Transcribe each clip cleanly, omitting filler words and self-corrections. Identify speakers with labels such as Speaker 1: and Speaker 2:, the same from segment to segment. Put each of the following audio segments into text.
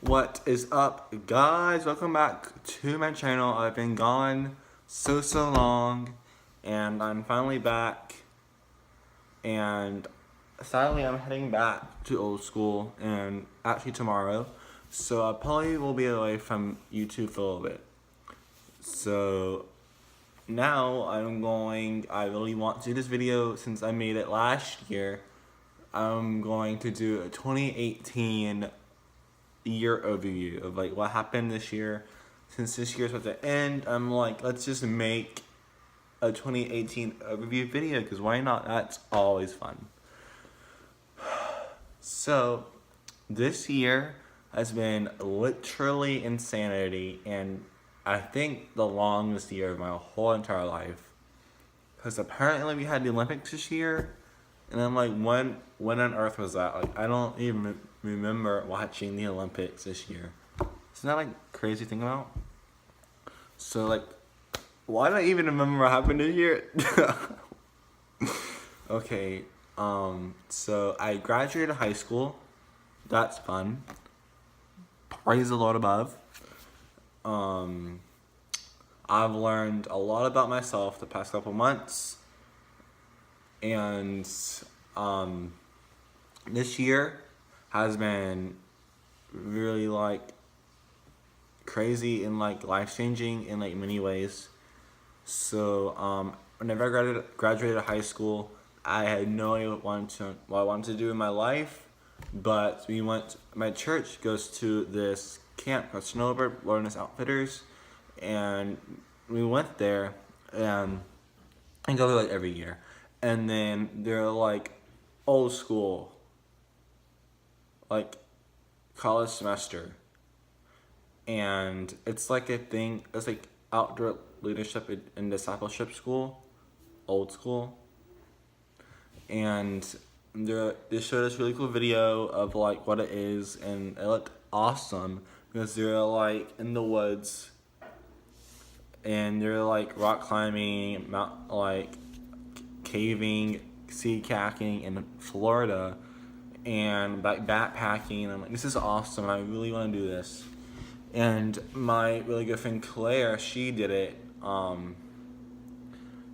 Speaker 1: What is up, guys? Welcome back to my channel. I've been gone so long, and I'm finally back. And sadly, I'm heading back to old school, and actually tomorrow. So I probably will be away from YouTube for a little bit. So now I really want to do this video since I made it last year. I'm going to do a 2018 year overview of like what happened this year. Since this year's about to end, I'm like, let's just make a 2018 overview video, because why not? That's always fun. So this year has been literally insanity, and I think the longest year of my whole entire life. Because apparently we had the Olympics this year, and I'm like, when on earth was that? Like, I don't even remember watching the Olympics this year. Isn't that like crazy to think about? So like, why do I even remember what happened this year? Okay, so I graduated high school. That's fun. Praise the Lord above. I've learned a lot about myself the past couple months, and this year has been really like crazy and like life changing in like many ways. So whenever I graduated high school, I had no idea what I wanted to do in my life, but my church goes to this camp called Snowbird Wilderness Outfitters, and we went there, and go there like every year. And then they're like old school, like college semester. And it's like a thing, it's like outdoor leadership and discipleship school, old school. And they showed this really cool video of like what it is, and it looked awesome because they're like in the woods, and they're like rock climbing, like caving, sea kayaking in Florida, and like backpacking. I'm like, this is awesome. I really want to do this. And my really good friend Claire, she did it.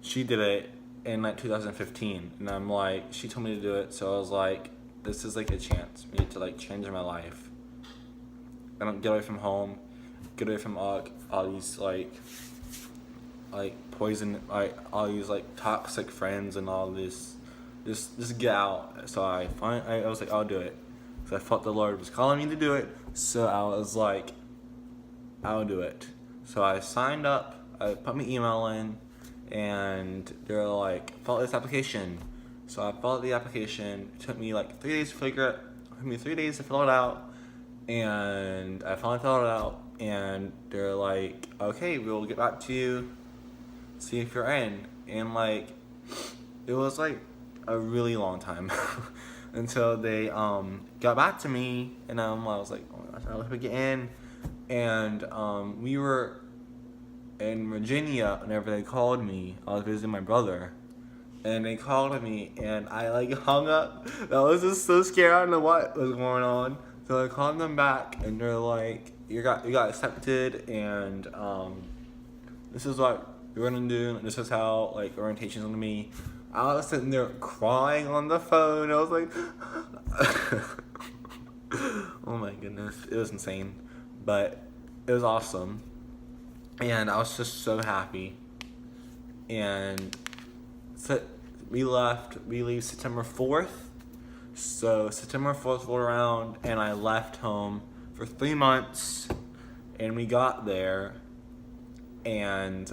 Speaker 1: She did it in like 2015, and I'm like, she told me to do it, so I was like, this is like a chance for me to like change my life. I don't get away from home, get away from all these like poison, like all these like toxic friends and all this. Just get out. So I was like, I'll do it. So I felt the Lord was calling me to do it. So I was like, I'll do it. So I signed up. I put my email in, and they're like, fill out this application. So I filled out the application. It took me like 3 days to figure it. It took me 3 days to fill it out, and I finally filled it out. And they're like, okay, we'll get back to you, see if you're in. And like, it was like a really long time until they got back to me, and I was like, oh my gosh, I hope we get in. And we were in Virginia whenever they called me. I was visiting my brother, and they called me, and I like hung up. I was just so scared. I don't know what was going on. So I called them back, and they're like, you got accepted, and this is what we're gonna do. This is how like orientation's gonna be. I was sitting there crying on the phone. I was like, oh my goodness, it was insane, but it was awesome, and I was just so happy. And so we leave September 4th. So September 4th rolled around, and I left home for 3 months, and we got there, and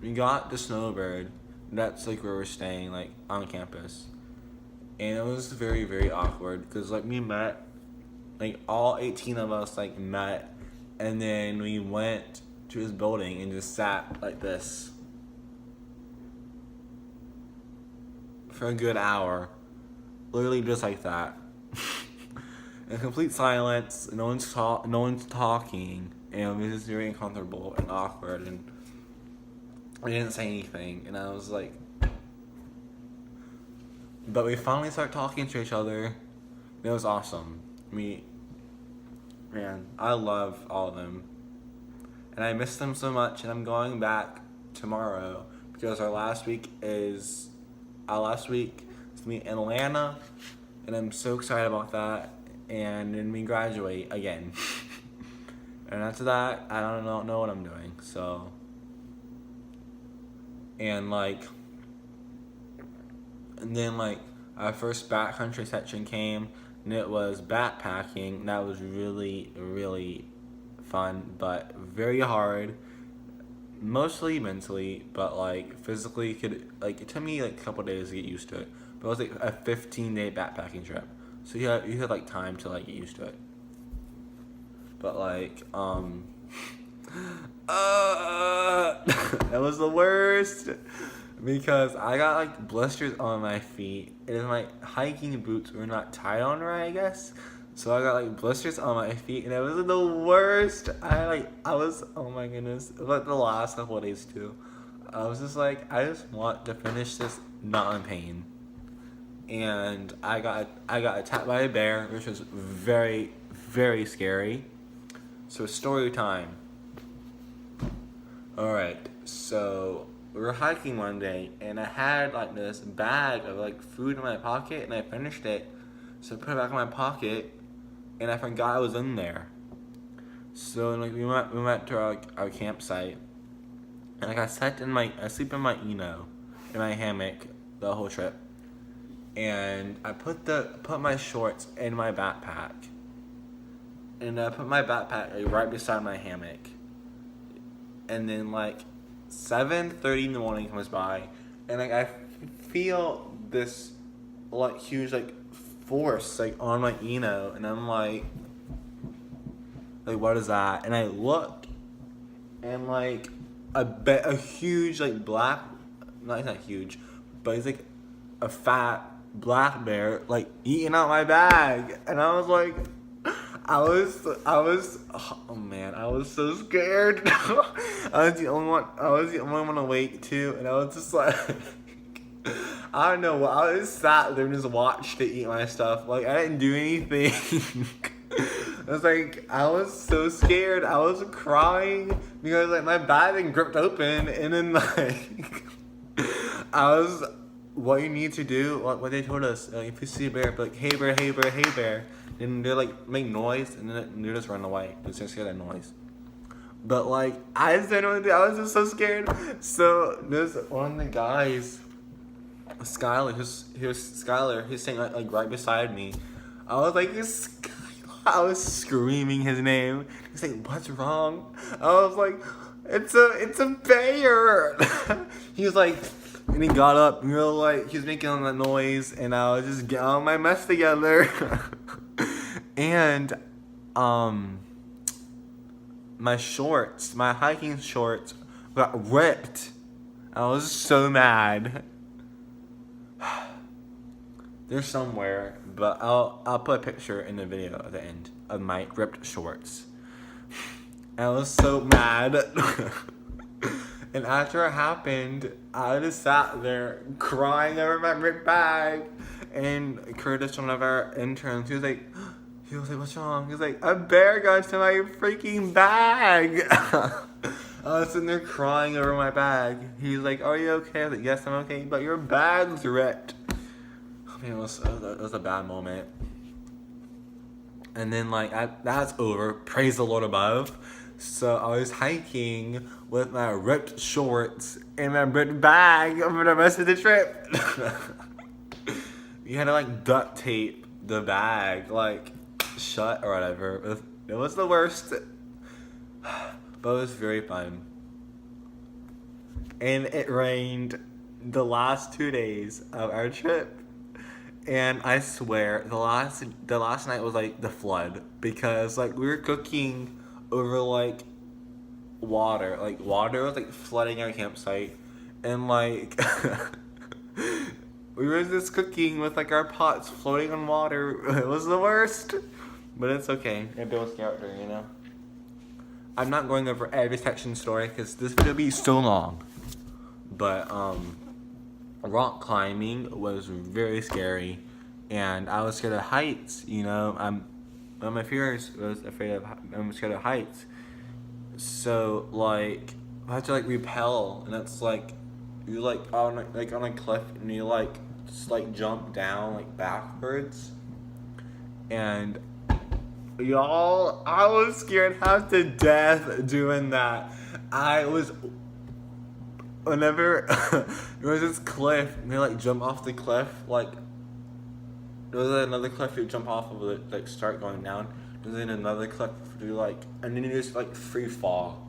Speaker 1: we got to Snowbird. That's like where we're staying, like on campus, and it was very, very awkward because like we met, like all 18 of us like met, and then we went to his building and just sat like this for a good hour, literally just like that, in complete silence. No one's talking, and it was just very uncomfortable and awkward, and I didn't say anything, and I was like, but we finally started talking to each other. It was awesome. Man, I love all of them. And I miss them so much, and I'm going back tomorrow because our last week is me in Atlanta, and I'm so excited about that. And then we graduate again. And after that, I don't know what I'm doing. So, and then our first backcountry section came, and it was backpacking. That was really, really fun, but very hard. Mostly mentally, but physically, it took me a couple days to get used to it. But it was a 15-day backpacking trip, so you had time to get used to it. But that was the worst because I got blisters on my feet, and my hiking boots were not tied on right, I guess. So I got blisters on my feet, and it was the worst. I was, oh my goodness, the last couple of days too. I was just I just want to finish this not in pain. And I got attacked by a bear, which was very, very scary. So story time. Alright, so we were hiking one day, and I had this bag of food in my pocket, and I finished it. So I put it back in my pocket, and I forgot I was in there. So we went to our campsite, and I sleep in my in my hammock the whole trip. And I put my shorts in my backpack. And I put my backpack right beside my hammock. And then 7:30 in the morning comes by, and I feel this huge force on my and I'm what is that? And I look, and a huge black, not, it's not huge, but it's a fat black bear eating out my bag, and I was oh man, I was so scared. I was the only one awake too, and I was just I don't know. I just sat there and just watched it eat my stuff. I didn't do anything. I was so scared. I was crying because my bag had gripped open, and then what you need to do, what they told us, if you see a bear, be hey bear, hey bear, hey bear. And they make noise, and then they just run away. They just hear that noise. But I just didn't know what to do. I was just so scared. So there's one of the guys, Skylar, he's sitting right beside me. I was I was screaming his name. He's what's wrong? I was it's a bear. He was and he got up, he was making all that noise, and I was just getting all my mess together. And, my hiking shorts got ripped. I was so mad. They're somewhere, but I'll put a picture in the video at the end of my ripped shorts. I was so mad. And after it happened, I just sat there crying over my ripped bag. And Curtis, one of our interns, he was like, what's wrong? He was a bear got into my freaking bag. I was sitting there crying over my bag. He's are you okay? I was yes, I'm okay, but your bag's ripped. I mean, it was a bad moment. And then that's over. Praise the Lord above. So I was hiking with my ripped shorts and my ripped bag for the rest of the trip. You had to duct tape the bag shut or whatever. It was the worst, but it was very fun. And it rained the last 2 days of our trip, and I swear the last night was the flood, because we were cooking over water. Water was flooding our campsite, and we were just cooking with our pots floating on water. It was the worst. But it's okay. It builds character, I'm not going over every section story because this video will be so long. But rock climbing was very scary, and I was scared of heights. one of my fears was I'm scared of heights. So like I have to like repel, and it's like you like on a cliff, and you like just like jump down like backwards, and y'all, I was scared half to death doing that. I was whenever there was this cliff, and you like jump off the cliff like. There was another cliff you jump off of it, like start going down. And then another cliff you like, and then you just like free fall.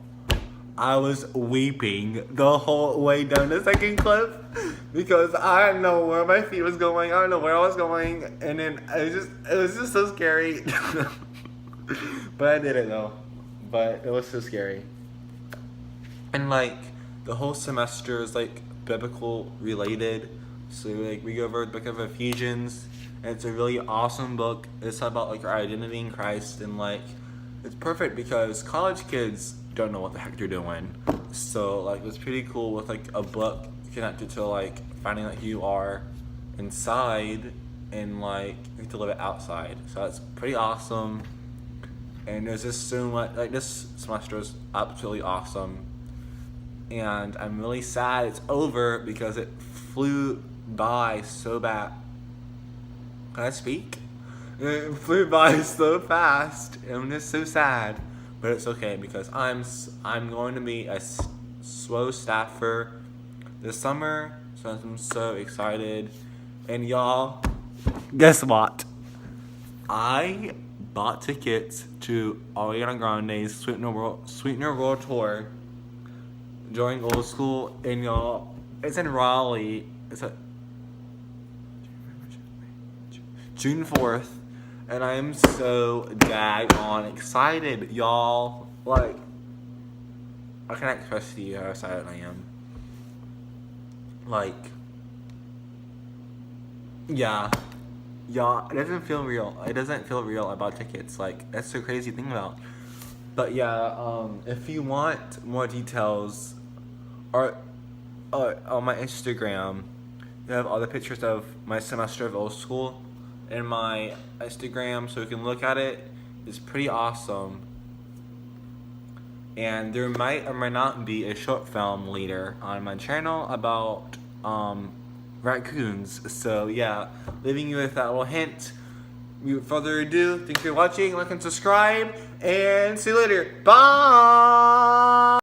Speaker 1: I was weeping the whole way down the second cliff because I didn't know where my feet was going. I don't know where I was going, and then it was just so scary. But I did it though. But it was so scary. And like the whole semester is like biblical related. So like we go over the book of Ephesians. And it's a really awesome book. It's about like our identity in Christ, and like it's perfect because college kids don't know what the heck they're doing. So like it's pretty cool with like a book connected to like finding out who you are inside, and like you have to live it outside. So that's pretty awesome. And there's just so much, like this semester is absolutely awesome. And I'm really sad it's over because it flew by so bad. Can I speak? It flew by so fast, and I'm just so sad. But it's okay because I'm going to be a SWO staffer this summer, so I'm so excited. And y'all, guess what? I bought tickets to Ariana Grande's Sweetener World Tour during old school, and y'all, it's in Raleigh. It's a June 4th, and I am so daggone excited, y'all. Like, I can't express to you how excited I am. Like, yeah, y'all, it doesn't feel real. It doesn't feel real about tickets. Like, that's the crazy thing about. But yeah, if you want more details, or on my Instagram, you have all the pictures of my semester of old school in my Instagram, so you can look at it. It's pretty awesome. And there might or might not be a short film later on my channel about raccoons. So yeah, leaving you with that little hint. Without further ado, thank you for watching, like and subscribe, and see you later. Bye!